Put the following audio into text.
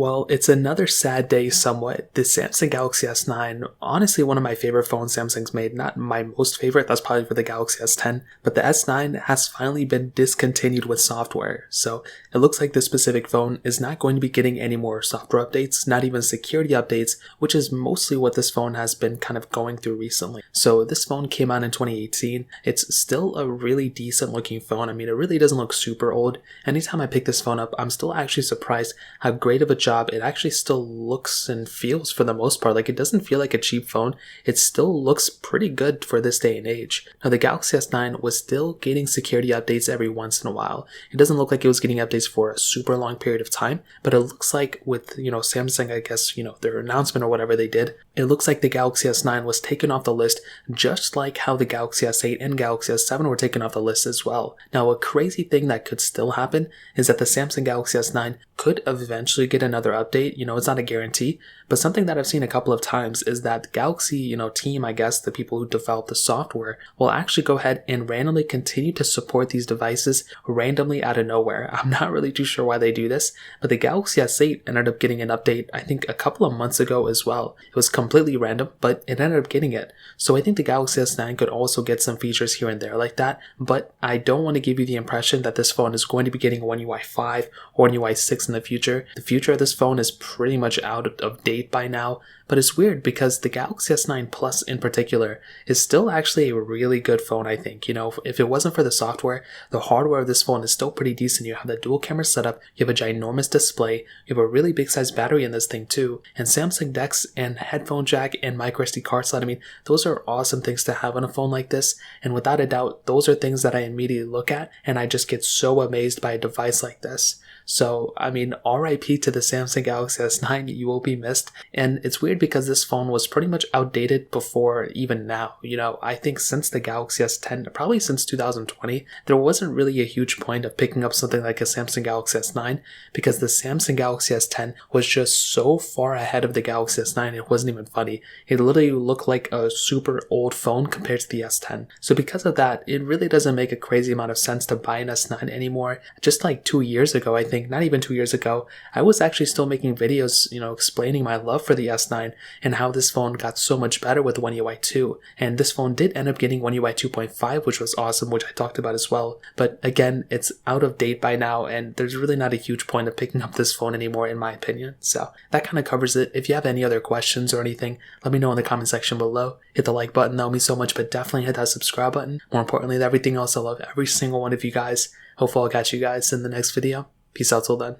Well, it's another sad day somewhat. The Samsung Galaxy S9, honestly one of my favorite phones Samsung's made. Not my most favorite, that's probably for the Galaxy S10. But the S9 has finally been discontinued with software. So it looks like this specific phone is not going to be getting any more software updates, not even security updates, which is mostly what this phone has been kind of going through recently. So this phone came out in 2018. It's still a really decent looking phone. I mean, it really doesn't look super old. Anytime I pick this phone up, I'm still actually surprised how great of a job it actually still looks and feels for the most part. Like, it doesn't feel like a cheap phone. It still looks pretty good for this day and age. Now, the Galaxy S9 was still getting security updates every once in a while. It doesn't look like it was getting updates for a super long period of time, but it looks like with, Samsung, I guess, their announcement or whatever they did, it looks like the Galaxy S9 was taken off the list, just like how the Galaxy S8 and Galaxy S7 were taken off the list as well. Now, a crazy thing that could still happen is that the Samsung Galaxy S9 could eventually get another update. It's not a guarantee, but something that I've seen a couple of times is that the Galaxy, team, I guess, the people who develop the software, will actually go ahead and randomly continue to support these devices randomly out of nowhere. I'm not really too sure why they do this, but the Galaxy S8 ended up getting an update, I think, a couple of months ago as well. It was completely random, but it ended up getting it. So I think the Galaxy S9 could also get some features here and there like that, but I don't want to give you the impression that this phone is going to be getting One UI 5 or One UI 6 in the future. The future of this phone is pretty much out of date by now, but it's weird because the Galaxy S9 Plus in particular is still actually a really good phone, I think. If it wasn't for the software, the hardware of this phone is still pretty decent. You have the dual camera setup, you have a ginormous display, you have a really big size battery in this thing too, and Samsung DeX and headphone jack and microSD card slot. I mean, those are awesome things to have on a phone like this, and without a doubt, those are things that I immediately look at, and I just get so amazed by a device like this. So, I mean, RIP to the Samsung Galaxy S9, you will be missed. And it's weird because this phone was pretty much outdated before even now. I think since the Galaxy S10, probably since 2020, there wasn't really a huge point of picking up something like a Samsung Galaxy S9 because the Samsung Galaxy S10 was just so far ahead of the Galaxy S9, it wasn't even funny. It literally looked like a super old phone compared to the S10. So because of that, it really doesn't make a crazy amount of sense to buy an S9 anymore. Just like 2 years ago, I think, not even 2 years ago, I was actually still making videos, explaining my love for the S9 and how this phone got so much better with One UI 2. And this phone did end up getting One UI 2.5, which was awesome, which I talked about as well. But again, it's out of date by now, and there's really not a huge point of picking up this phone anymore, in my opinion. So that kind of covers it. If you have any other questions or anything, let me know in the comment section below. Hit the like button, that would mean so much, but definitely hit that subscribe button. More importantly than everything else, I love every single one of you guys. Hopefully I'll catch you guys in the next video. Peace out till then.